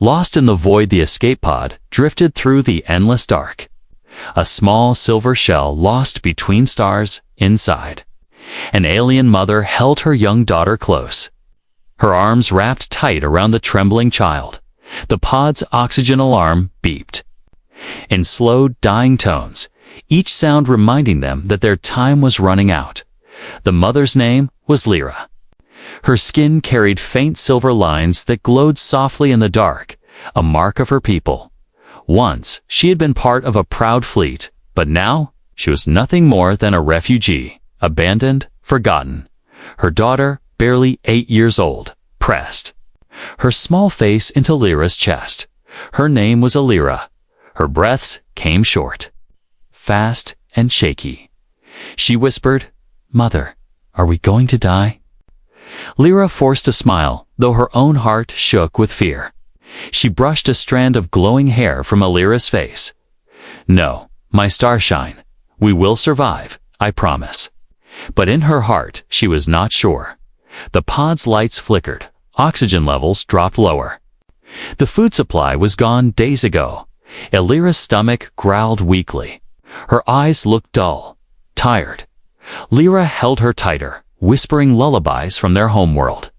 Lost in the void, the escape pod drifted through the endless dark. A small silver shell lost between stars inside. An alien mother held her young daughter close, her arms wrapped tight around the trembling child. The pod's oxygen alarm beeped. In slow, dying tones, each sound reminding them that their time was running out. The mother's name was Lyra. Her skin carried faint silver lines that glowed softly in the dark, a mark of her people. Once, she had been part of a proud fleet, but now, she was nothing more than a refugee, abandoned, forgotten. Her daughter, barely 8 years old, pressed her small face into Lyra's chest. Her name was Lyra. Her breaths came short, fast and shaky. She whispered, "Mother, are we going to die?" Lyra forced a smile, though her own heart shook with fear. She brushed a strand of glowing hair from Lyra's face. "No, my starshine. We will survive, I promise." But in her heart, she was not sure. The pod's lights flickered. Oxygen levels dropped lower. The food supply was gone days ago. Lyra's stomach growled weakly. Her eyes looked dull, tired. Lyra held her tighter, whispering lullabies from their homeworld.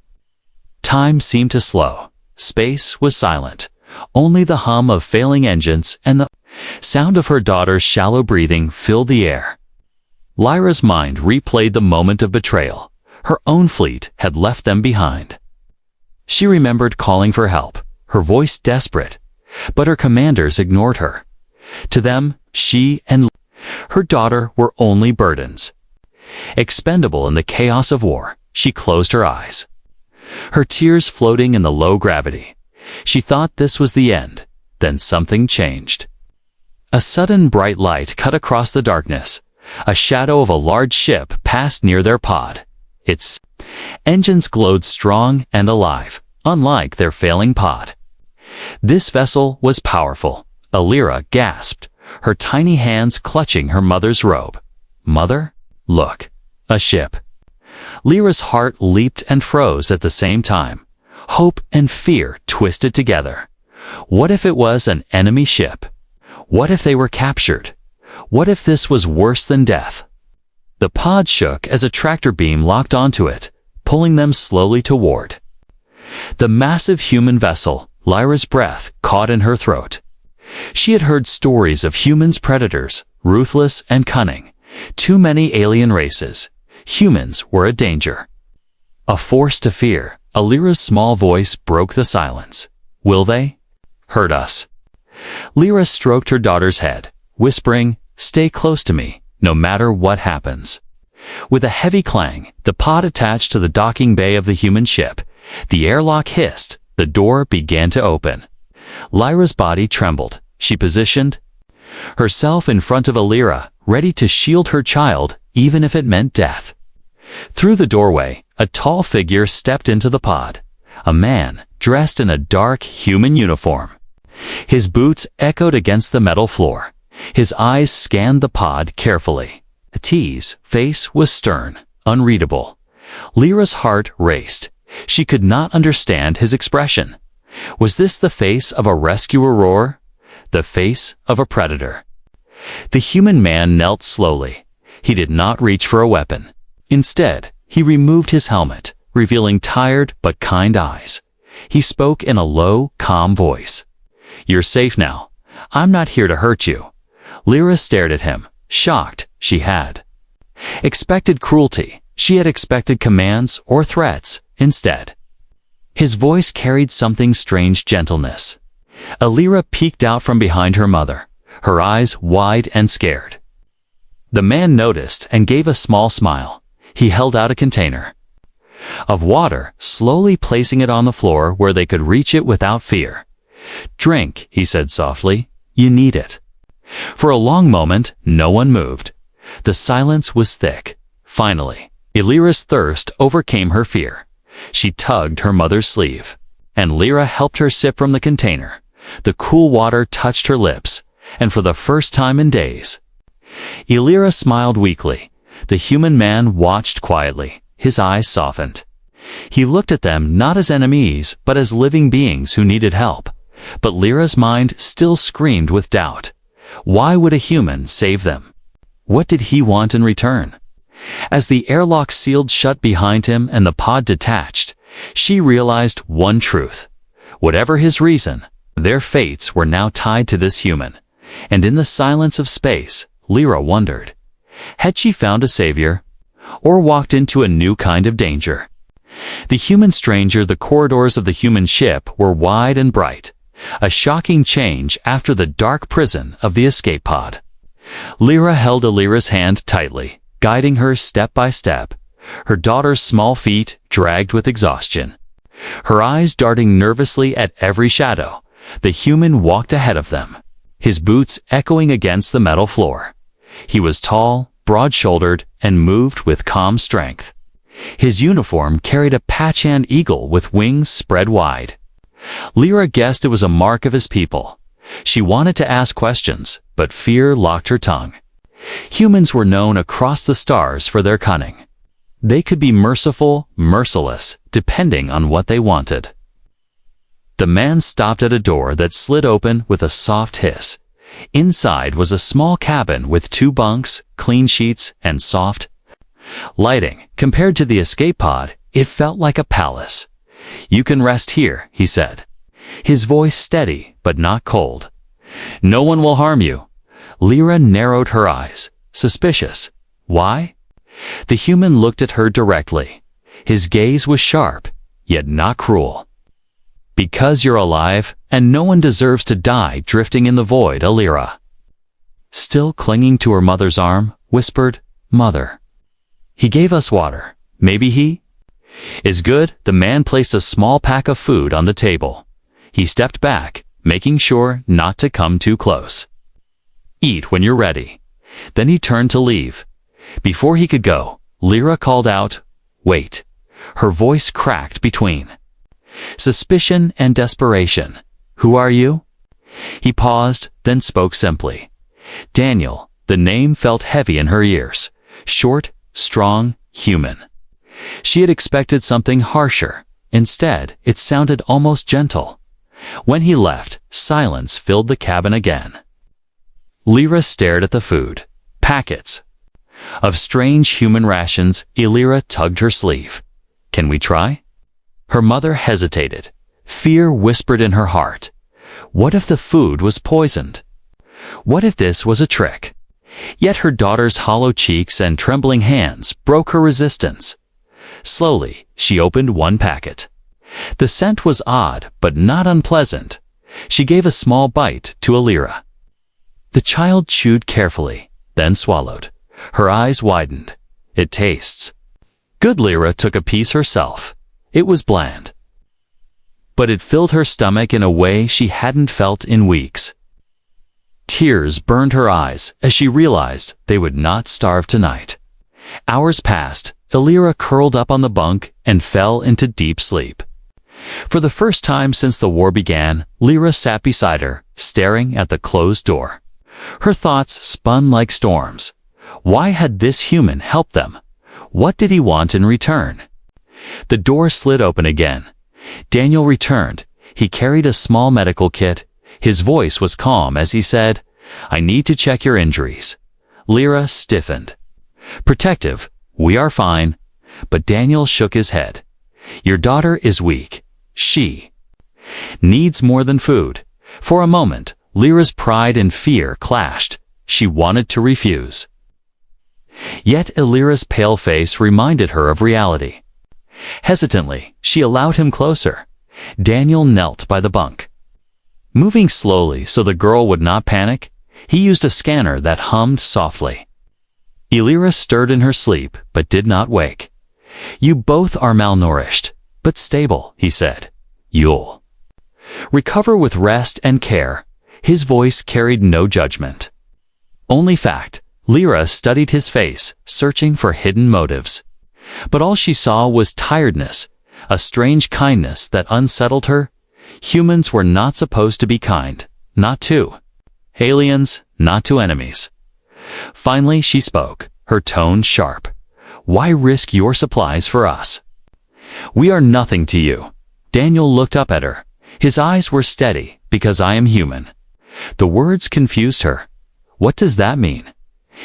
Time seemed to slow. Space was silent. Only the hum of failing engines and the sound of her daughter's shallow breathing filled the air. Lyra's mind replayed the moment of betrayal. Her own fleet had left them behind. She remembered calling for help, her voice desperate, but her commanders ignored her. To them, she and her daughter were only burdens. Expendable in the chaos of war, she closed her eyes, her tears floating in the low gravity. She thought this was the end. Then something changed. A sudden bright light cut across the darkness. A shadow of a large ship passed near their pod. Its engines glowed strong and alive, unlike their failing pod. This vessel was powerful. Lyra gasped, her tiny hands clutching her mother's robe. "Mother? Look, a ship." Lyra's heart leaped and froze at the same time. Hope and fear twisted together. What if it was an enemy ship? What if they were captured? What if this was worse than death? The pod shook as a tractor beam locked onto it, pulling them slowly toward the massive human vessel. Lyra's breath caught in her throat. She had heard stories of humans, predators, ruthless and cunning. Too many alien races. Humans were a danger, a force to fear. Lyra's small voice broke the silence. "Will they hurt us?" Lyra stroked her daughter's head, whispering, "Stay close to me, no matter what happens." With a heavy clang, the pod attached to the docking bay of the human ship. The airlock hissed. The door began to open. Lyra's body trembled. She positioned herself in front of Lyra, ready to shield her child, even if it meant death. Through the doorway, a tall figure stepped into the pod. A man, dressed in a dark human uniform. His boots echoed against the metal floor. His eyes scanned the pod carefully. T's face was stern, unreadable. Lyra's heart raced. She could not understand his expression. Was this the face of a rescuer or the face of a predator? The human man knelt slowly. He did not reach for a weapon. Instead, he removed his helmet, revealing tired but kind eyes. He spoke in a low, calm voice. "You're safe now. I'm not here to hurt you." Lyra stared at him, shocked. She had expected cruelty. She had expected commands or threats. Instead, his voice carried something strange gentleness. Lyra peeked out from behind her mother, her eyes wide and scared. The man noticed and gave a small smile. He held out a container of water, slowly placing it on the floor where they could reach it without fear. "Drink," he said softly. "You need it." For a long moment, no one moved. The silence was thick. Finally, Lyra's thirst overcame her fear. She tugged her mother's sleeve, and Lyra helped her sip from the container. The cool water touched her lips, and for the first time in days, Lyra smiled weakly. The human man watched quietly, his eyes softened. He looked at them not as enemies, but as living beings who needed help. But Lyra's mind still screamed with doubt. Why would a human save them? What did he want in return? As the airlock sealed shut behind him and the pod detached, she realized one truth. Whatever his reason, their fates were now tied to this human. And in the silence of space, Lyra wondered, had she found a savior? Or walked into a new kind of danger? The human stranger, the corridors of the human ship were wide and bright, a shocking change after the dark prison of the escape pod. Lyra held Alira's hand tightly, guiding her step by step, her daughter's small feet dragged with exhaustion. Her eyes darting nervously at every shadow, the human walked ahead of them, his boots echoing against the metal floor. He was tall, broad-shouldered, and moved with calm strength. His uniform carried a patch-hand eagle with wings spread wide. Lyra guessed it was a mark of his people. She wanted to ask questions, but fear locked her tongue. Humans were known across the stars for their cunning. They could be merciful, merciless, depending on what they wanted. The man stopped at a door that slid open with a soft hiss. Inside was a small cabin with 2 bunks, clean sheets, and soft lighting. Compared to the escape pod, it felt like a palace. "You can rest here," he said, his voice steady but not cold. "No one will harm you." Lyra narrowed her eyes, suspicious. Why? The human looked at her directly. His gaze was sharp, yet not cruel. "Because you're alive, and no one deserves to die drifting in the void," Lyra, still clinging to her mother's arm, whispered, "Mother. He gave us water. Maybe he is good." The man placed a small pack of food on the table. He stepped back, making sure not to come too close. "Eat when you're ready." Then he turned to leave. Before he could go, Lyra called out, "Wait." Her voice cracked between suspicion and desperation. "Who are you?" He paused, then spoke simply. "Daniel." The name felt heavy in her ears. Short, strong, human. She had expected something harsher. Instead, it sounded almost gentle. When he left, silence filled the cabin again. Lyra stared at the food. Packets of strange human rations. Lyra tugged her sleeve. "Can we try?" Her mother hesitated. Fear whispered in her heart. What if the food was poisoned? What if this was a trick? Yet her daughter's hollow cheeks and trembling hands broke her resistance. Slowly, she opened one packet. The scent was odd, but not unpleasant. She gave a small bite to Lyra. The child chewed carefully, then swallowed. Her eyes widened. "It tastes good." Lyra took a piece herself. It was bland, but it filled her stomach in a way she hadn't felt in weeks. Tears burned her eyes as she realized they would not starve tonight. Hours passed. Lyra curled up on the bunk and fell into deep sleep. For the first time since the war began, Lyra sat beside her, staring at the closed door. Her thoughts spun like storms. Why had this human helped them? What did he want in return? The door slid open again. Daniel returned. He carried a small medical kit. His voice was calm as he said, "I need to check your injuries." Lyra stiffened. Protective. "We are fine." But Daniel shook his head. "Your daughter is weak. She needs more than food." For a moment, Lyra's pride and fear clashed. She wanted to refuse. Yet Lyra's pale face reminded her of reality. Hesitantly, she allowed him closer. Daniel knelt by the bunk. Moving slowly so the girl would not panic, he used a scanner that hummed softly. Lyra stirred in her sleep, but did not wake. "You both are malnourished, but stable," he said. "You'll recover with rest and care." His voice carried no judgment, only fact. Lyra studied his face, searching for hidden motives. But all she saw was tiredness, a strange kindness that unsettled her. Humans were not supposed to be kind, not to aliens, not to enemies. Finally she spoke, her tone sharp. "Why risk your supplies for us? We are nothing to you." Daniel looked up at her, His eyes were steady, because I am human. The words confused her. What does that mean?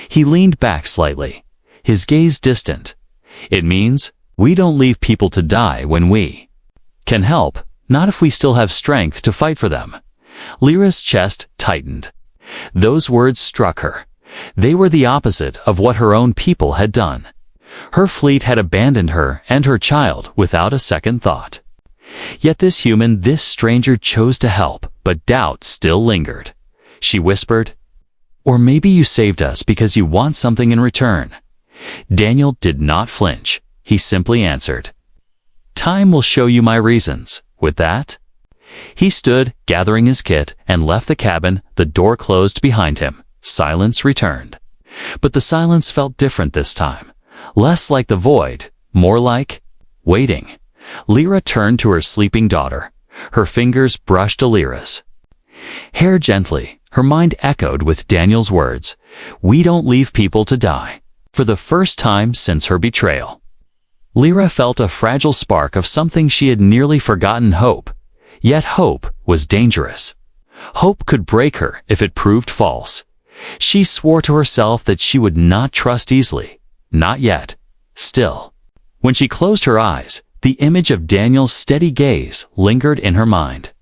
He leaned back slightly, his gaze distant. It means, we don't leave people to die when we can help, not if we still have strength to fight for them. Lyra's chest tightened. Those words struck her. They were the opposite of what her own people had done. Her fleet had abandoned her and her child without a second thought. Yet this human, this stranger chose to help, but doubt still lingered. She whispered, "Or maybe you saved us because you want something in return." Daniel did not flinch. He simply answered, "Time will show you my reasons." With that, he stood, gathering his kit, and left the cabin, the door closed behind him. Silence returned. But the silence felt different this time. Less like the void, more like waiting. Lyra turned to her sleeping daughter. Her fingers brushed Alira's hair gently. Her mind echoed with Daniel's words, "We don't leave people to die." For the first time since her betrayal, Lyra felt a fragile spark of something she had nearly forgotten: hope. Yet hope was dangerous. Hope could break her if it proved false. She swore to herself that she would not trust easily. Not yet. Still, when she closed her eyes, the image of Daniel's steady gaze lingered in her mind.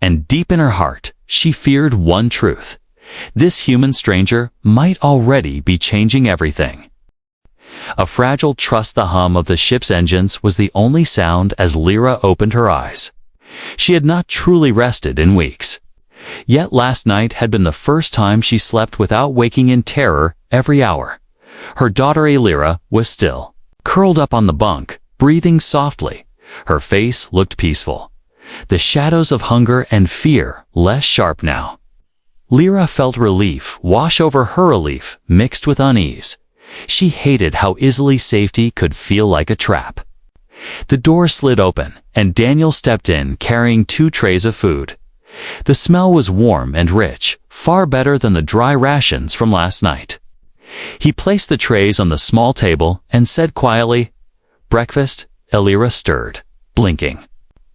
And deep in her heart, she feared one truth. This human stranger might already be changing everything. A fragile trust. The hum of the ship's engines was the only sound as Lyra opened her eyes. She had not truly rested in weeks. Yet last night had been the first time she slept without waking in terror every hour. Her daughter Alira was still, curled up on the bunk, breathing softly. Her face looked peaceful. The shadows of hunger and fear less sharp now. Lyra felt relief wash over her, relief mixed with unease. She hated how easily safety could feel like a trap. The door slid open, and Daniel stepped in carrying 2 trays of food. The smell was warm and rich, far better than the dry rations from last night. He placed the trays on the small table and said quietly, "Breakfast?" Alira stirred, blinking.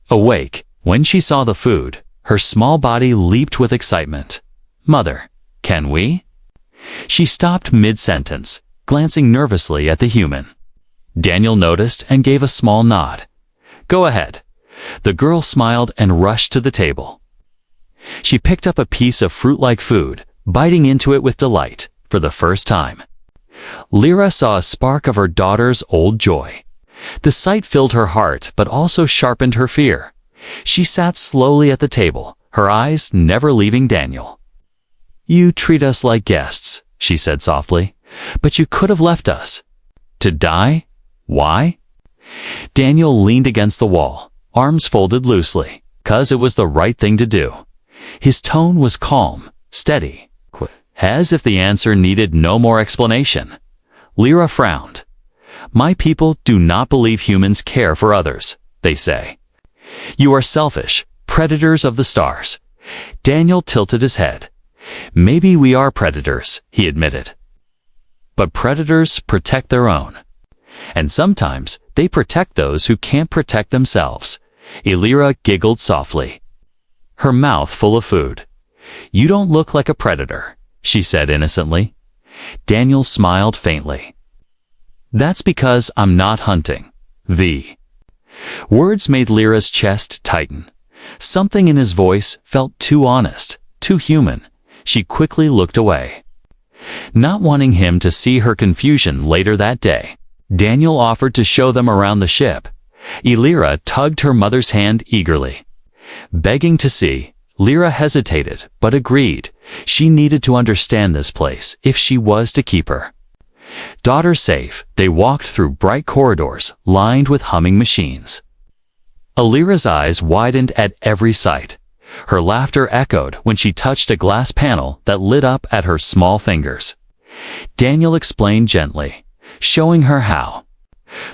Awake, when she saw the food, her small body leaped with excitement. "Mother, can we?" She stopped mid-sentence, glancing nervously at the human. Daniel noticed and gave a small nod. "Go ahead." The girl smiled and rushed to the table. She picked up a piece of fruit-like food, biting into it with delight for the first time. Lyra saw a spark of her daughter's old joy. The sight filled her heart but also sharpened her fear. She sat slowly at the table, her eyes never leaving Daniel. "You treat us like guests," she said softly, "but you could have left us. To die? Why?" Daniel leaned against the wall, arms folded loosely, "'Cause it was the right thing to do." His tone was calm, steady, as if the answer needed no more explanation. Lyra frowned. "My people do not believe humans care for others, they say. You are selfish, predators of the stars." Daniel tilted his head. "Maybe we are predators," he admitted. "But predators protect their own. And sometimes they protect those who can't protect themselves." Alira giggled softly, her mouth full of food. "You don't look like a predator," she said innocently. Daniel smiled faintly. "That's because I'm not hunting." The words made Lyra's chest tighten. Something in his voice felt too honest, too human. She quickly looked away. Not wanting him to see her confusion later that day, Daniel offered to show them around the ship. Alira tugged her mother's hand eagerly. Begging to see, Lyra hesitated, but agreed. She needed to understand this place if she was to keep her daughter safe. They walked through bright corridors lined with humming machines. Alira's eyes widened at every sight. Her laughter echoed when she touched a glass panel that lit up at her small fingers. Daniel explained gently, showing her how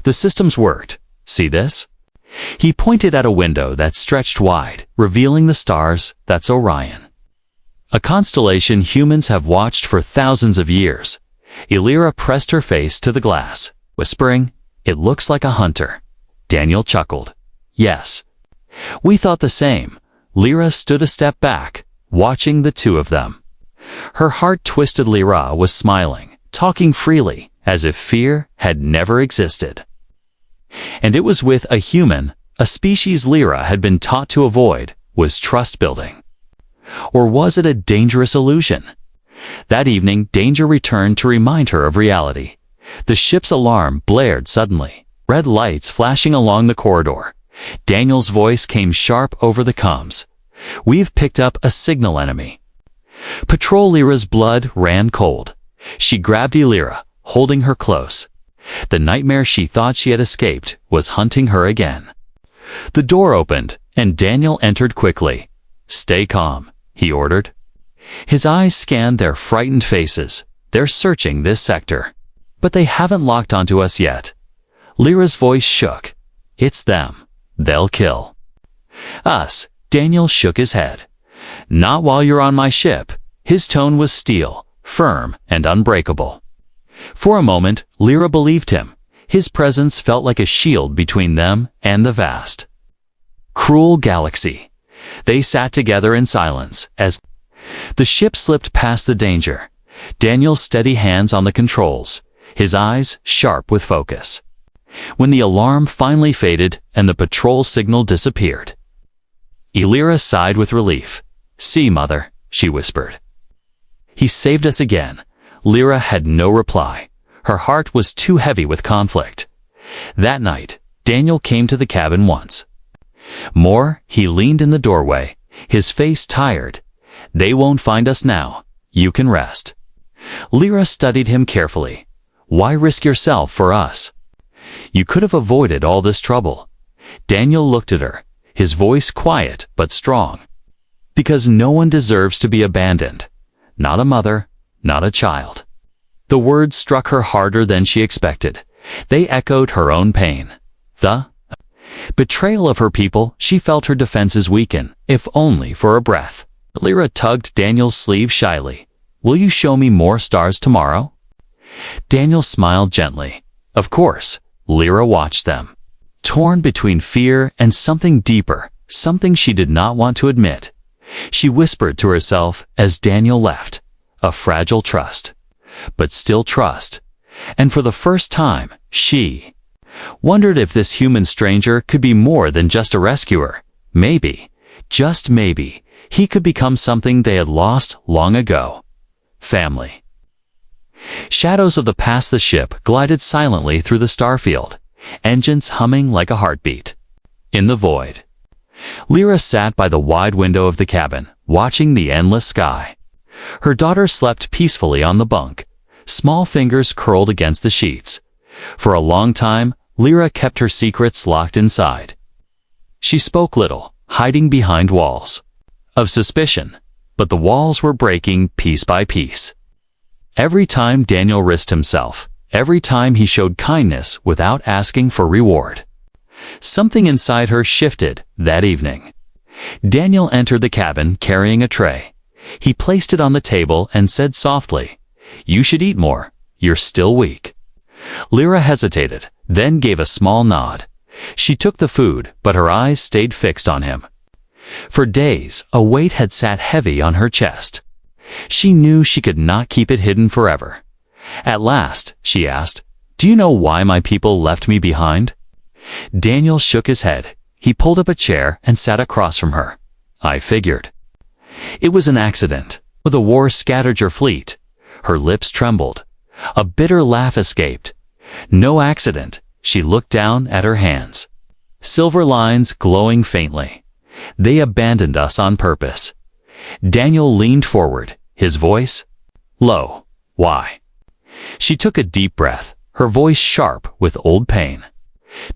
the systems worked. "See this?" He pointed at a window that stretched wide, revealing the stars. "That's Orion, a constellation humans have watched for thousands of years." Alira pressed her face to the glass, whispering, "It looks like a hunter." Daniel chuckled. "Yes." We thought the same. Lyra stood a step back, watching the two of them. Her heart twisted. Lyra was smiling, talking freely, as if fear had never existed. And it was with a human, a species Lyra had been taught to avoid, was trust building. Or was it a dangerous illusion? That evening, danger returned to remind her of reality. The ship's alarm blared suddenly, red lights flashing along the corridor. Daniel's voice came sharp over the comms. "We've picked up a signal enemy." Patrol Lyra's blood ran cold. She grabbed Lyra, holding her close. The nightmare she thought she had escaped was hunting her again. The door opened, and Daniel entered quickly. "Stay calm," he ordered. His eyes scanned their frightened faces. "They're searching this sector. But they haven't locked onto us yet." Lyra's voice shook. "It's them. They'll kill." "Us?" Daniel shook his head. "Not while you're on my ship." His tone was steel, firm, and unbreakable. For a moment, Lyra believed him. His presence felt like a shield between them and the vast, cruel galaxy. They sat together in silence as the ship slipped past the danger. Daniel's steady hands on the controls, his eyes sharp with focus. When the alarm finally faded and the patrol signal disappeared, Lyra sighed with relief. "See, Mother," she whispered. "He saved us again." Lyra had no reply. Her heart was too heavy with conflict. That night, Daniel came to the cabin once more. He leaned in the doorway, his face tired. "They won't find us now. You can rest." Lyra studied him carefully. "Why risk yourself for us? You could have avoided all this trouble." Daniel looked at her, his voice quiet but strong. "Because no one deserves to be abandoned. Not a mother, not a child." The words struck her harder than she expected. They echoed her own pain. The betrayal of her people. She felt her defenses weaken, if only for a breath. Lyra tugged Daniel's sleeve shyly. "Will you show me more stars tomorrow?" Daniel smiled gently. "Of course." Lyra watched them, torn between fear and something deeper, something she did not want to admit. She whispered to herself as Daniel left, "A fragile trust, but still trust." And for the first time, she wondered if this human stranger could be more than just a rescuer. Maybe, just maybe, he could become something they had lost long ago. Family. Shadows of the past. The ship glided silently through the starfield, engines humming like a heartbeat. In the void, Lyra sat by the wide window of the cabin, watching the endless sky. Her daughter slept peacefully on the bunk, small fingers curled against the sheets. For a long time, Lyra kept her secrets locked inside. She spoke little, hiding behind walls of suspicion, but the walls were breaking piece by piece. Every time Daniel risked himself, every time he showed kindness without asking for reward, something inside her shifted. That evening, Daniel entered the cabin carrying a tray. He placed it on the table and said softly, "You should eat more. You're still weak." Lyra hesitated, then gave a small nod. She took the food, but her eyes stayed fixed on him. For days, a weight had sat heavy on her chest. She knew she could not keep it hidden forever. At last, she asked, "Do you know why my people left me behind?" Daniel shook his head. He pulled up a chair and sat across from her. "I figured. It was an accident. The war scattered your fleet." Her lips trembled. A bitter laugh escaped. "No accident." She looked down at her hands, silver lines glowing faintly. "They abandoned us on purpose." Daniel leaned forward, his voice low. "Why?" She took a deep breath, her voice sharp with old pain.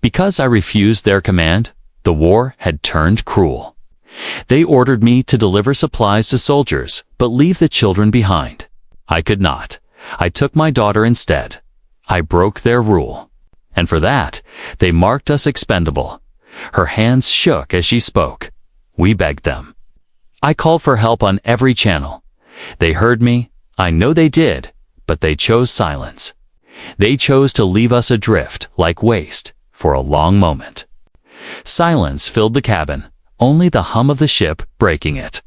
"Because I refused their command. The war had turned cruel. They ordered me to deliver supplies to soldiers, but leave the children behind. I could not. I took my daughter instead. I broke their rule. And for that, they marked us expendable." Her hands shook as she spoke. "We begged them. I called for help on every channel. They heard me. I know they did, but they chose silence. They chose to leave us adrift like waste for a long moment." Silence filled the cabin, only the hum of the ship breaking it.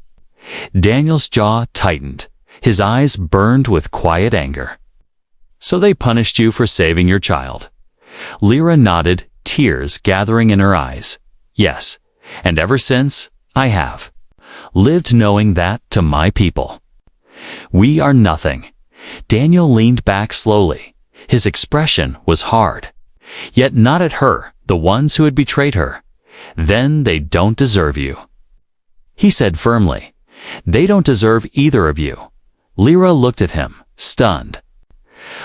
Daniel's jaw tightened. His eyes burned with quiet anger. "So they punished you for saving your child?" Lyra nodded, tears gathering in her eyes. "Yes, and ever since, I have lived knowing that to my people. We are nothing." Daniel leaned back slowly. His expression was hard. "Yet not at her, the ones who had betrayed her. Then they don't deserve you." He said firmly, "They don't deserve either of you." Lyra looked at him, stunned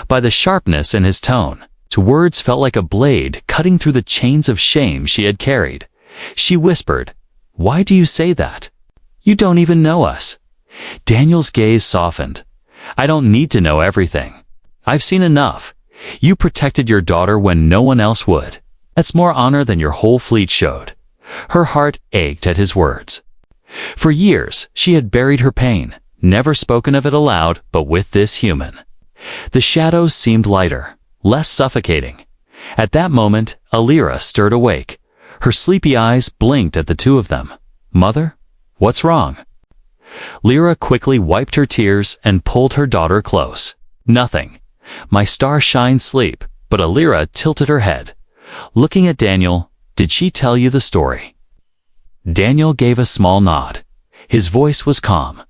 by the sharpness in his tone. His words felt like a blade cutting through the chains of shame she had carried. She whispered, "Why do you say that? You don't even know us." Daniel's gaze softened. "I don't need to know everything. I've seen enough. You protected your daughter when no one else would. That's more honor than your whole fleet showed." Her heart ached at his words. For years, she had buried her pain, never spoken of it aloud, but with this human. The shadows seemed lighter, less suffocating. At that moment, Lyra stirred awake. Her sleepy eyes blinked at the two of them. "Mother? What's wrong?" Lyra quickly wiped her tears and pulled her daughter close. "Nothing. My star-shine sleep," but Lyra tilted her head. Looking at Daniel, "Did she tell you the story?" Daniel gave a small nod. His voice was calm.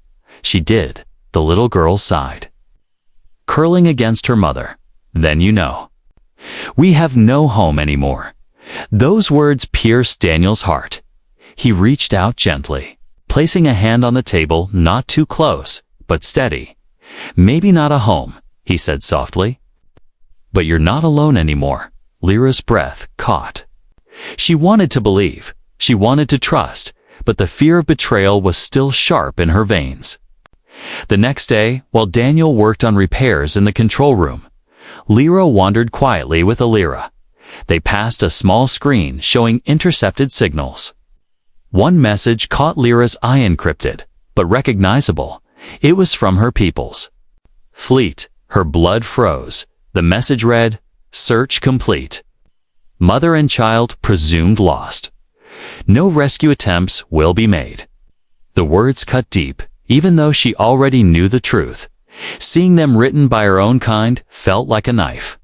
"She did," the little girl sighed, curling against her mother. "Then you know. We have no home anymore." Those words pierced Daniel's heart. He reached out gently, placing a hand on the table, not too close, but steady. "Maybe not a home," he said softly, "but you're not alone anymore." Lyra's breath caught. She wanted to believe, she wanted to trust, but the fear of betrayal was still sharp in her veins. The next day, while Daniel worked on repairs in the control room, Lyra wandered quietly with Lyra. They passed a small screen showing intercepted signals. One message caught Lyra's eye, encrypted, but recognizable. It was from her peoples. Fleet. Her blood froze. The message read, "Search complete. Mother and child presumed lost. No rescue attempts will be made." The words cut deep, even though she already knew the truth. Seeing them written by her own kind felt like a knife.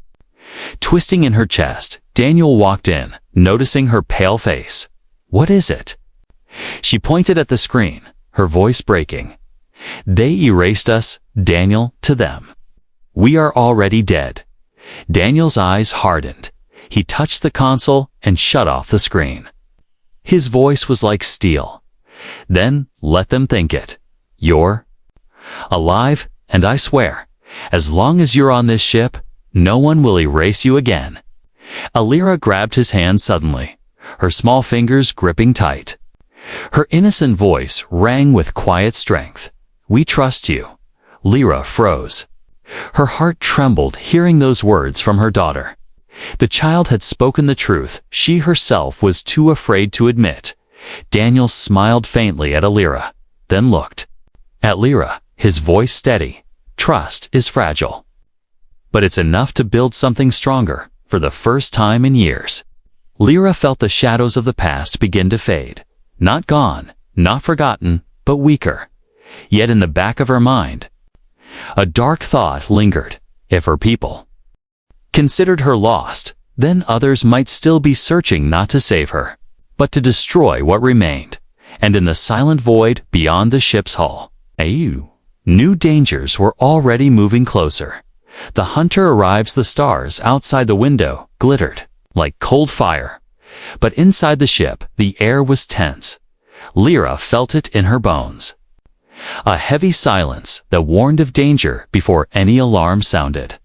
Twisting in her chest, Daniel walked in, noticing her pale face. "What is it?" She pointed at the screen, her voice breaking. "They erased us, Daniel, to them. We are already dead." Daniel's eyes hardened. He touched the console and shut off the screen. His voice was like steel. "Then let them think it. You're alive, and I swear, as long as you're on this ship, no one will erase you again." Lyra grabbed his hand suddenly, her small fingers gripping tight. Her innocent voice rang with quiet strength. "We trust you." Lyra froze. Her heart trembled hearing those words from her daughter. The child had spoken the truth she herself was too afraid to admit. Daniel smiled faintly at Lyra, then looked at Lyra, his voice steady. "Trust is fragile, but it's enough to build something stronger." For the first time in years, Lyra felt the shadows of the past begin to fade. Not gone, not forgotten, but weaker. Yet in the back of her mind, a dark thought lingered. If her people considered her lost, then others might still be searching not to save her, but to destroy what remained. And in the silent void beyond the ship's hull, new dangers were already moving closer. The hunter arrives. The stars outside the window glittered like cold fire. But inside the ship, the air was tense. Lyra felt it in her bones. A heavy silence that warned of danger before any alarm sounded.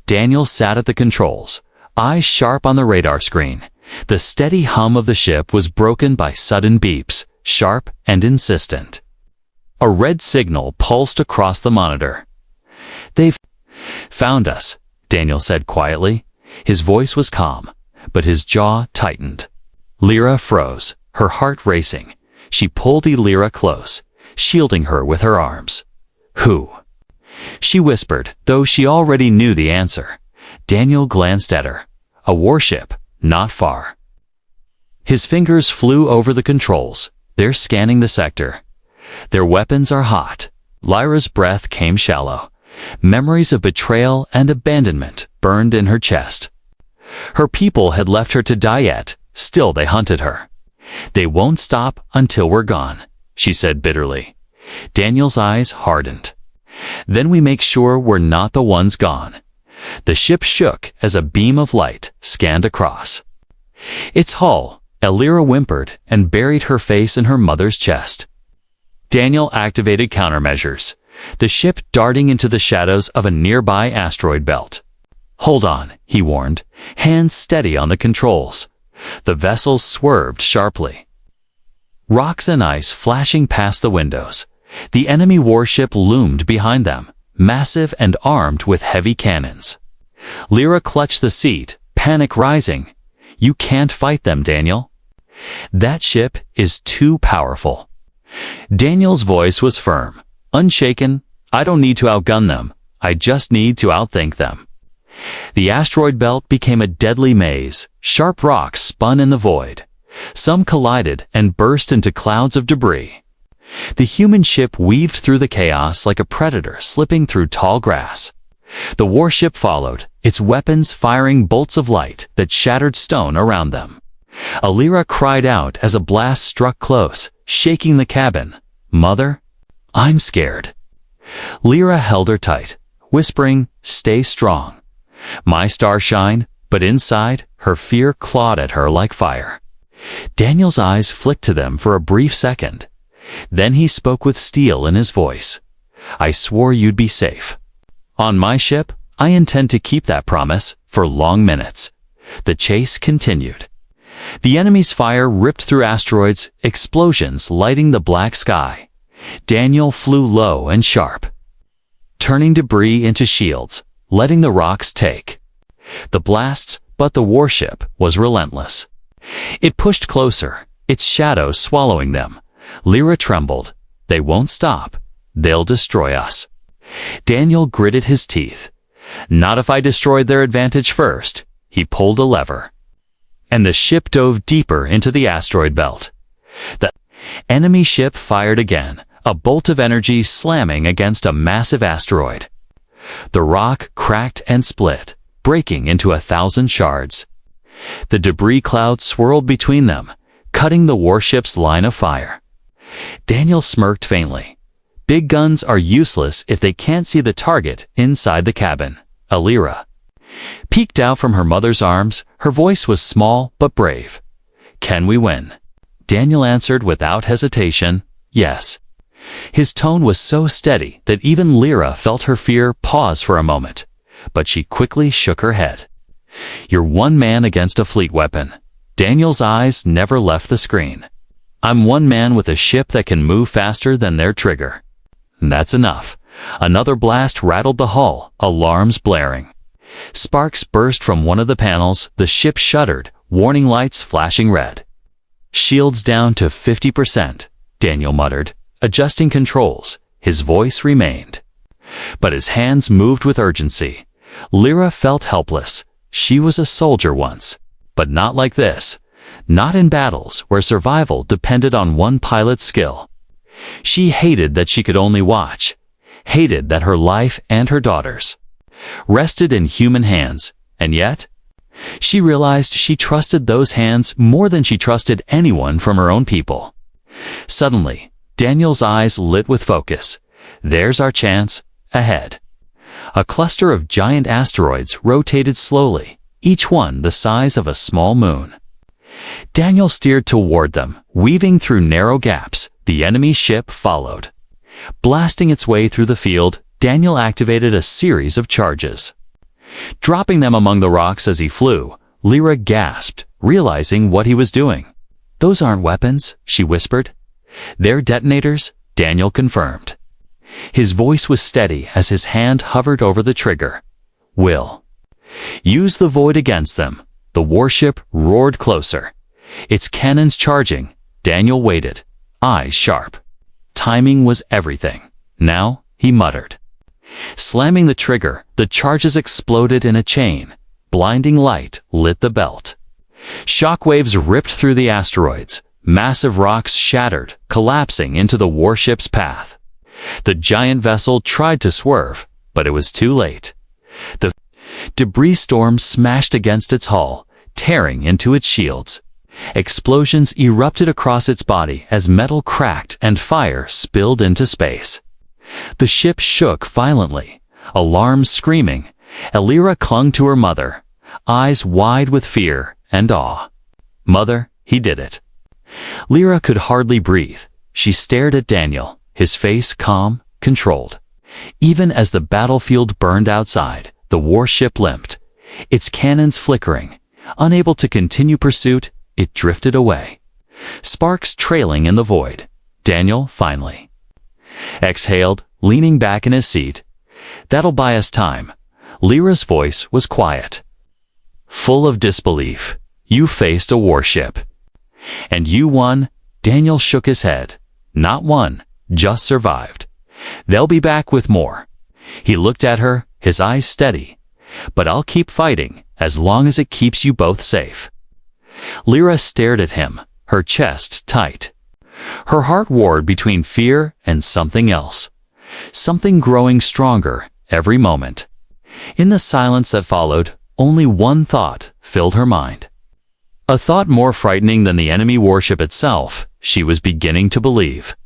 Daniel sat at the controls, eyes sharp on the radar screen. The steady hum of the ship was broken by sudden beeps, sharp and insistent. A red signal pulsed across the monitor. "They've found us," Daniel said quietly. His voice was calm, but his jaw tightened. Lyra froze, her heart racing. She pulled Lyra close, shielding her with her arms. "Who?" she whispered, though she already knew the answer. Daniel glanced at her. "A warship, not far." His fingers flew over the controls. They're scanning the sector. Their weapons are hot. Lyra's breath came shallow. Memories of betrayal and abandonment burned in her chest. Her people had left her to die yet, still they hunted her. "They won't stop until we're gone," she said bitterly. Daniel's eyes hardened. "Then we make sure we're not the ones gone." The ship shook as a beam of light scanned across. Its hull, Elira whimpered and buried her face in her mother's chest. Daniel activated countermeasures, the ship darting into the shadows of a nearby asteroid belt. "Hold on," he warned, hands steady on the controls. The vessels swerved sharply. Rocks and ice flashing past the windows. The enemy warship loomed behind them, massive and armed with heavy cannons. Lyra clutched the seat, panic rising. "You can't fight them, Daniel. That ship is too powerful." Daniel's voice was firm, unshaken. "I don't need to outgun them. I just need to outthink them." The asteroid belt became a deadly maze. Sharp rocks spun in the void. Some collided and burst into clouds of debris. The human ship weaved through the chaos like a predator slipping through tall grass. The warship followed, its weapons firing bolts of light that shattered stone around them. Elira cried out as a blast struck close, shaking the cabin. "Mother, I'm scared." Lyra held her tight, whispering, "Stay strong." "My star shine," but inside, her fear clawed at her like fire. Daniel's eyes flicked to them for a brief second. Then he spoke with steel in his voice. "I swore you'd be safe. On my ship, I intend to keep that promise for long minutes." The chase continued. The enemy's fire ripped through asteroids, explosions lighting the black sky. Daniel flew low and sharp, turning debris into shields, letting the rocks take the blasts, but the warship was relentless. It pushed closer, its shadow swallowing them. Lyra trembled. "They won't stop. They'll destroy us." Daniel gritted his teeth. "Not if I destroyed their advantage first." He pulled a lever, and the ship dove deeper into the asteroid belt. The enemy ship fired again, a bolt of energy slamming against a massive asteroid. The rock cracked and split, breaking into 1,000 shards. The debris cloud swirled between them, cutting the warship's line of fire. Daniel smirked faintly. "Big guns are useless if they can't see the target inside the cabin." Elira peeked out from her mother's arms. Her voice was small but brave. "Can we win?" Daniel answered without hesitation, "Yes." His tone was so steady that even Lyra felt her fear pause for a moment, but she quickly shook her head. "You're one man against a fleet weapon." Daniel's eyes never left the screen. "I'm one man with a ship that can move faster than their trigger." That's enough. Another blast rattled the hull, alarms blaring. Sparks burst from one of the panels, the ship shuddered, warning lights flashing red. "Shields down to 50%, Daniel muttered, adjusting controls. His voice remained, but his hands moved with urgency. Lyra felt helpless. She was a soldier once, but not like this. Not in battles where survival depended on one pilot's skill. She hated that she could only watch, hated that her life and her daughter's rested in human hands, and yet she realized she trusted those hands more than she trusted anyone from her own people. Suddenly, Daniel's eyes lit with focus. There's our chance, ahead. A cluster of giant asteroids rotated slowly, each one the size of a small moon. Daniel steered toward them, weaving through narrow gaps. The enemy ship followed. Blasting its way through the field, Daniel activated a series of charges. Dropping them among the rocks as he flew, Lyra gasped, realizing what he was doing. "Those aren't weapons," she whispered. "They're detonators," Daniel confirmed. His voice was steady as his hand hovered over the trigger. "Will use the void against them." The warship roared closer, its cannons charging. Daniel waited, eyes sharp. Timing was everything. "Now," he muttered. Slamming the trigger, the charges exploded in a chain. Blinding light lit the belt. Shockwaves ripped through the asteroids. Massive rocks shattered, collapsing into the warship's path. The giant vessel tried to swerve, but it was too late. The debris storm smashed against its hull, tearing into its shields. Explosions erupted across its body as metal cracked and fire spilled into space. The ship shook violently, alarms screaming. Elira clung to her mother, eyes wide with fear and awe. "Mother, he did it." Lyra could hardly breathe. She stared at Daniel, his face calm, controlled. Even as the battlefield burned outside, the warship limped, its cannons flickering. Unable to continue pursuit, it drifted away. Sparks trailing in the void. Daniel finally exhaled, leaning back in his seat. "That'll buy us time." Lyra's voice was quiet, full of disbelief. "You faced a warship. And you won." Daniel shook his head. "Not won, just survived. They'll be back with more." He looked at her, his eyes steady. "But I'll keep fighting, as long as it keeps you both safe." Lyra stared at him, her chest tight. Her heart warred between fear and something else. Something growing stronger every moment. In the silence that followed, only one thought filled her mind. A thought more frightening than the enemy warship itself. She was beginning to believe.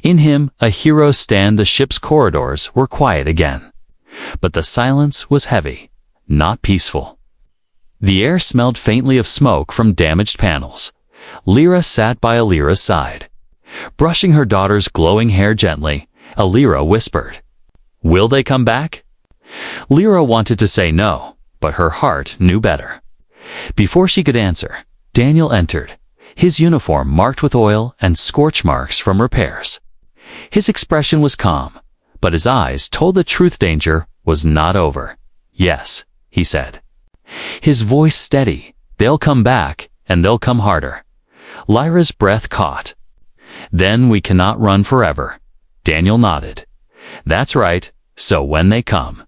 In him, a hero stand. The ship's corridors were quiet again. But the silence was heavy, not peaceful. The air smelled faintly of smoke from damaged panels. Lyra sat by Elira's side. Brushing her daughter's glowing hair gently, Elira whispered, "Will they come back?" Lyra wanted to say no, but her heart knew better. Before she could answer, Daniel entered, his uniform marked with oil and scorch marks from repairs. His expression was calm, but his eyes told the truth. Danger was not over. "Yes," he said. His voice steady. "They'll come back, and they'll come harder." Lyra's breath caught. "Then we cannot run forever." Daniel nodded. "That's right, so when they come,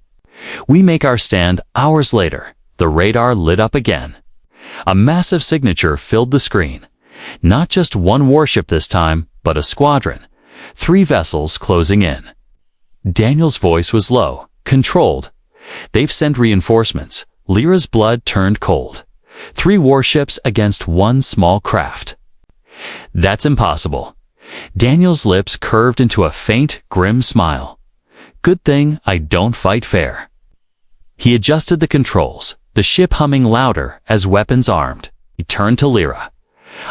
we make our stand." Hours later, the radar lit up again. A massive signature filled the screen. Not just one warship this time, but a squadron. 3 vessels closing in. Daniel's voice was low, controlled. "They've sent reinforcements." Lyra's blood turned cold. 3 warships against 1 small craft. "That's impossible." Daniel's lips curved into a faint, grim smile. "Good thing I don't fight fair." He adjusted the controls, the ship humming louder as weapons armed. He turned to Lyra.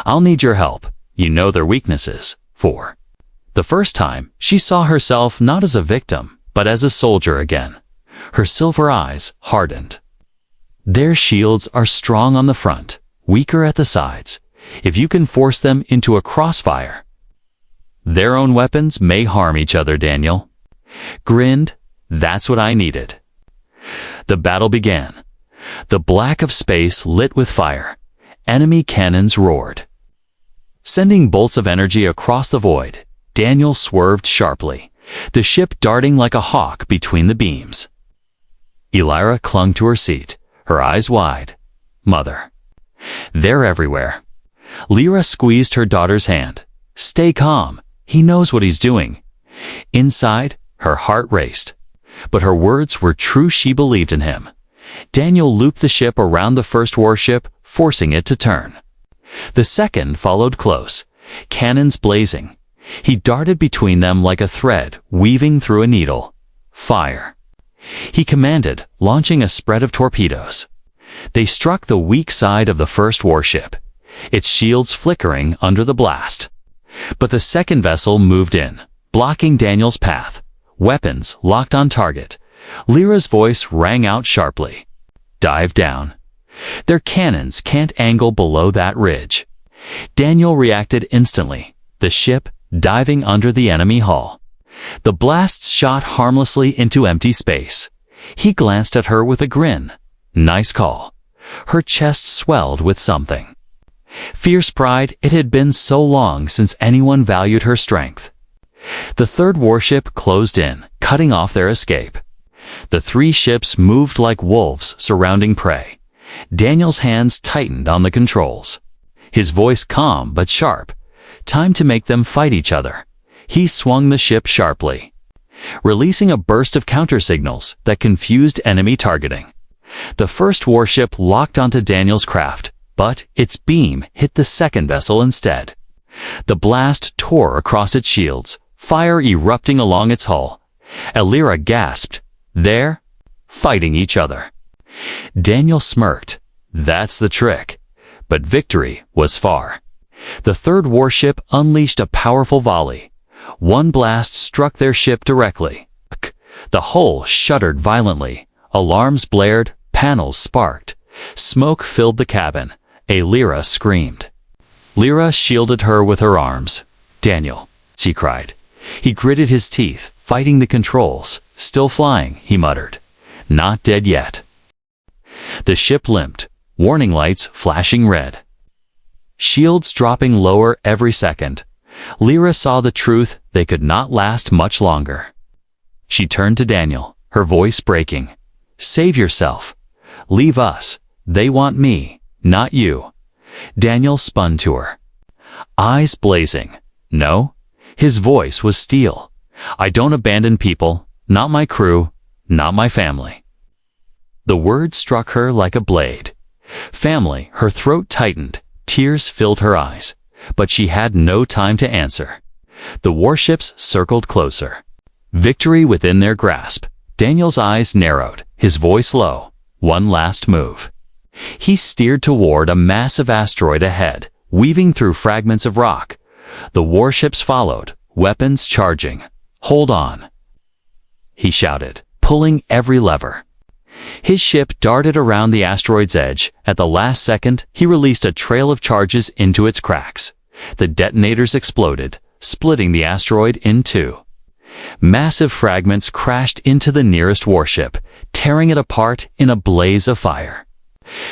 "I'll need your help. You know their weaknesses." For the first time, she saw herself not as a victim, but as a soldier again. Her silver eyes hardened. "Their shields are strong on the front, weaker at the sides. If you can force them into a crossfire, their own weapons may harm each other." Daniel grinned. "That's what I needed." The battle began. The black of space lit with fire. Enemy cannons roared, sending bolts of energy across the void. Daniel swerved sharply, the ship darting like a hawk between the beams. Elira clung to her seat, her eyes wide. "Mother, they're everywhere." Lyra squeezed her daughter's hand. "Stay calm. He knows what he's doing." Inside, her heart raced. But her words were true. She believed in him. Daniel looped the ship around the first warship, forcing it to turn. The second followed close, cannons blazing. He darted between them like a thread, weaving through a needle. "Fire!" he commanded, launching a spread of torpedoes. They struck the weak side of the first warship, its shields flickering under the blast. But the second vessel moved in, blocking Daniel's path, weapons locked on target. Lyra's voice rang out sharply. "Dive down. Their cannons can't angle below that ridge." Daniel reacted instantly, the ship diving under the enemy hull. The blasts shot harmlessly into empty space. He glanced at her with a grin. "Nice call." Her chest swelled with something. Fierce pride. It had been so long since anyone valued her strength. The third warship closed in, cutting off their escape. The 3 ships moved like wolves surrounding prey. Daniel's hands tightened on the controls. His voice calm but sharp. Time to make them fight each other. He swung the ship sharply, releasing a burst of counter-signals that confused enemy targeting. The first warship locked onto Daniel's craft, but its beam hit the second vessel instead. The blast tore across its shields, fire erupting along its hull. Elira gasped. There, fighting each other. Daniel smirked. That's the trick. But victory was far. The third warship unleashed a powerful volley. One blast struck their ship directly. The hull shuddered violently. Alarms blared, panels sparked. Smoke filled the cabin. Elira screamed. Lyra shielded her with her arms. Daniel, she cried. He gritted his teeth, fighting the controls. Still flying, he muttered. Not dead yet. The ship limped, warning lights flashing red. Shields dropping lower every second. Lyra saw the truth, they could not last much longer. She turned to Daniel, her voice breaking. Save yourself. Leave us. They want me, not you. Daniel spun to her, eyes blazing. No? His voice was steel. I don't abandon people, not my crew, not my family. The word struck her like a blade. Family, her throat tightened, tears filled her eyes, but she had no time to answer. The warships circled closer. Victory within their grasp. Daniel's eyes narrowed, his voice low. One last move. He steered toward a massive asteroid ahead, weaving through fragments of rock. The warships followed, weapons charging. Hold on, he shouted, pulling every lever. His ship darted around the asteroid's edge. At the last second, he released a trail of charges into its cracks. The detonators exploded, splitting the asteroid in two. Massive fragments crashed into the nearest warship, tearing it apart in a blaze of fire.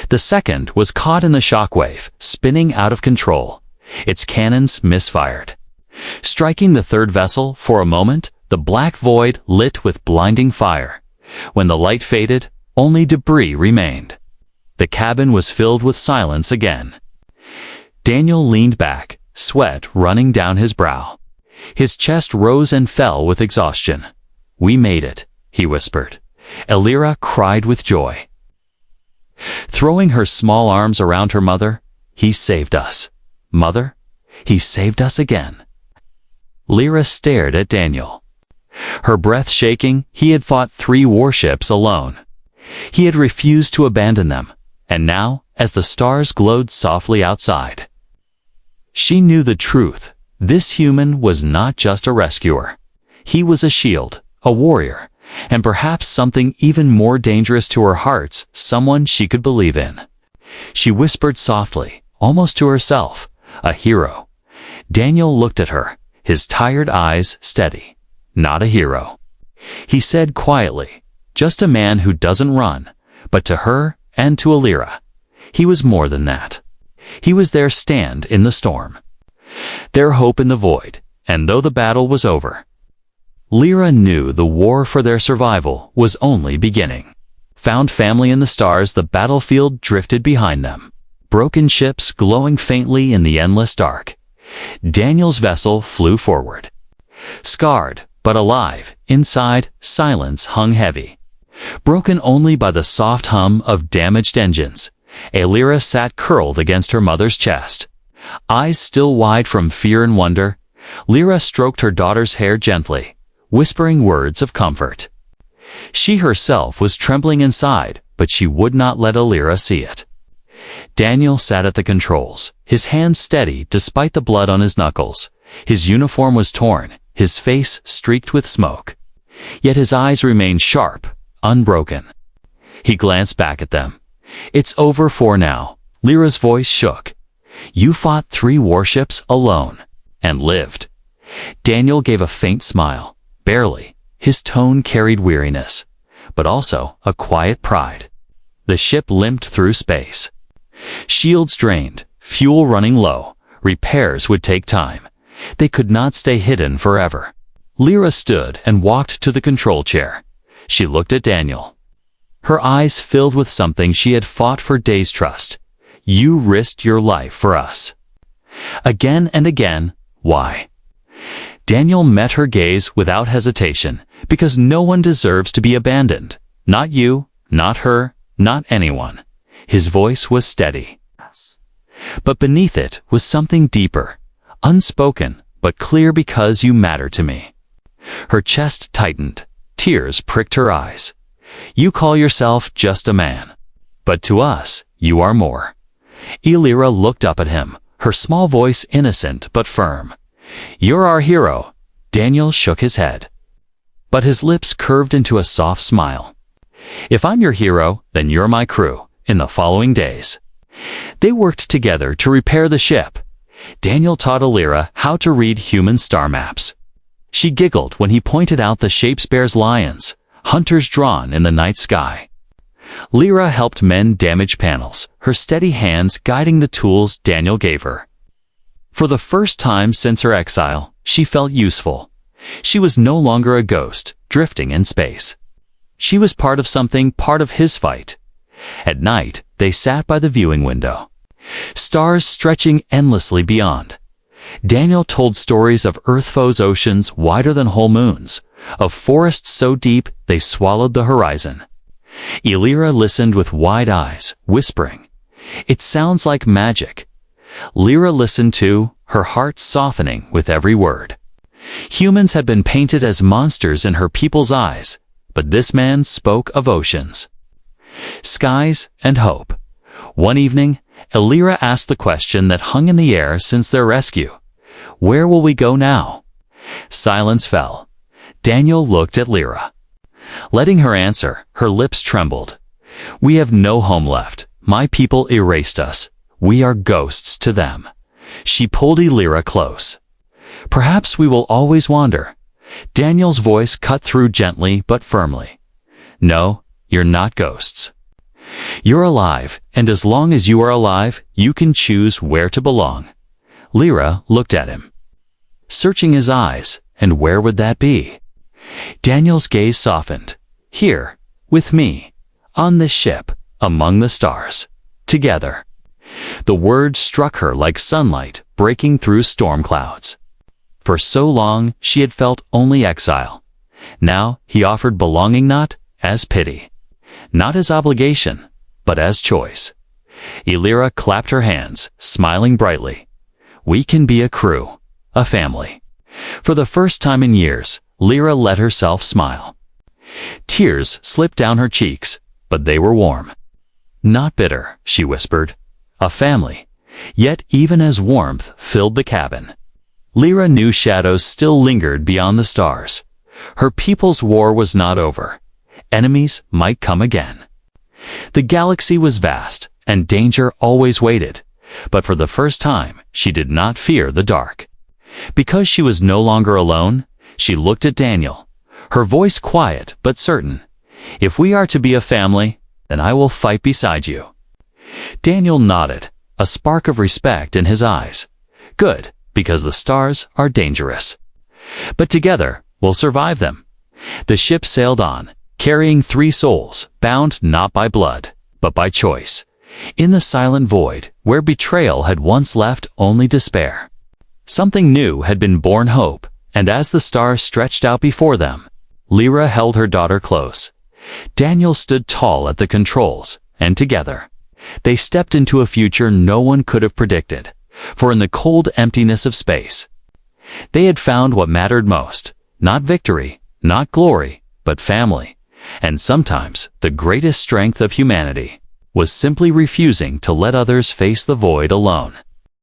The second was caught in the shockwave, spinning out of control. Its cannons misfired. Striking the third vessel, for a moment, the black void lit with blinding fire. When the light faded, only debris remained. The cabin was filled with silence again. Daniel leaned back, sweat running down his brow. His chest rose and fell with exhaustion. We made it, he whispered. Elira cried with joy. Throwing her small arms around her mother, he saved us. Mother, he saved us again. Lyra stared at Daniel. Her breath shaking, he had fought 3 warships alone. He had refused to abandon them, and now, as the stars glowed softly outside, she knew the truth. This human was not just a rescuer. He was a shield, a warrior, and perhaps something even more dangerous to her hearts, someone she could believe in. She whispered softly, almost to herself, a hero. Daniel looked at her, his tired eyes steady. Not a hero. He said quietly, just a man who doesn't run, but to her and to Elira, he was more than that. He was their stand in the storm, their hope in the void, and though the battle was over, Lyra knew the war for their survival was only beginning. Found family in the stars, the battlefield drifted behind them. Broken ships glowing faintly in the endless dark. Daniel's vessel flew forward. Scarred, but alive, inside, silence hung heavy. Broken only by the soft hum of damaged engines, Elira sat curled against her mother's chest. Eyes still wide from fear and wonder, Lyra stroked her daughter's hair gently, whispering words of comfort. She herself was trembling inside, but she would not let Elira see it. Daniel sat at the controls, his hands steady despite the blood on his knuckles. His uniform was torn, his face streaked with smoke. Yet his eyes remained sharp, unbroken. He glanced back at them. It's over for now. Lyra's voice shook. You fought 3 warships alone, and lived. Daniel gave a faint smile, barely. His tone carried weariness, but also a quiet pride. The ship limped through space. Shields drained, fuel running low. Repairs would take time. They could not stay hidden forever. Lyra stood and walked to the control chair. She looked at Daniel. her eyes filled with something she had fought for days. Trust. You risked your life for us. Again and again. Why? Daniel met her gaze without hesitation, because no one deserves to be abandoned. Not you, not her, not anyone. His voice was steady. But beneath it was something deeper, unspoken, but clear. Because you matter to me. Her chest tightened. Tears pricked her eyes. You call yourself just a man. But to us, you are more. Elira looked up at him, her small voice innocent but firm. You're our hero. Daniel shook his head. But his lips curved into a soft smile. If I'm your hero, then you're my crew. In the following days, they worked together to repair the ship. Daniel taught Elira how to read human star maps. She giggled when he pointed out the shapes bears lions, hunters drawn in the night sky. Lyra helped mend damaged panels, her steady hands guiding the tools Daniel gave her. For the first time since her exile, she felt useful. She was no longer a ghost, drifting in space. She was part of something, part of his fight. At night, they sat by the viewing window, stars stretching endlessly beyond. Daniel told stories of Earthfoe's oceans wider than whole moons, of forests so deep they swallowed the horizon. Elira listened with wide eyes, whispering, "It sounds like magic." Lyra listened too, her heart softening with every word. Humans had been painted as monsters in her people's eyes, but this man spoke of oceans, skies, and hope. One evening, Elira asked the question that hung in the air since their rescue. Where will we go now? Silence fell. Daniel looked at Lyra. Letting her answer, her lips trembled. We have no home left. My people erased us. We are ghosts to them. She pulled Elira close. Perhaps we will always wander. Daniel's voice cut through gently but firmly. No, you're not ghosts. You're alive, and as long as you are alive, you can choose where to belong. Lyra looked at him, searching his eyes, and where would that be? Daniel's gaze softened. Here, with me, on this ship, among the stars, together. The words struck her like sunlight breaking through storm clouds. For so long, she had felt only exile. Now, he offered belonging not as pity, not as obligation, but as choice. Elira clapped her hands, smiling brightly. We can be a crew, a family. For the first time in years, Lyra let herself smile. Tears slipped down her cheeks, but they were warm. Not bitter, she whispered. A family. Yet even as warmth filled the cabin, Lyra knew shadows still lingered beyond the stars. Her people's war was not over. Enemies might come again. The galaxy was vast, and danger always waited. But for the first time, she did not fear the dark. Because she was no longer alone, she looked at Daniel, her voice quiet but certain. If we are to be a family, then I will fight beside you. Daniel nodded, a spark of respect in his eyes. Good, because the stars are dangerous. But together, we'll survive them. The ship sailed on, carrying 3 souls, bound not by blood, but by choice. In the silent void, where betrayal had once left only despair, something new had been born, hope, and as the stars stretched out before them, Lyra held her daughter close. Daniel stood tall at the controls, and together, they stepped into a future no one could have predicted, for in the cold emptiness of space, they had found what mattered most, not victory, not glory, but family, and sometimes the greatest strength of humanity was simply refusing to let others face the void alone.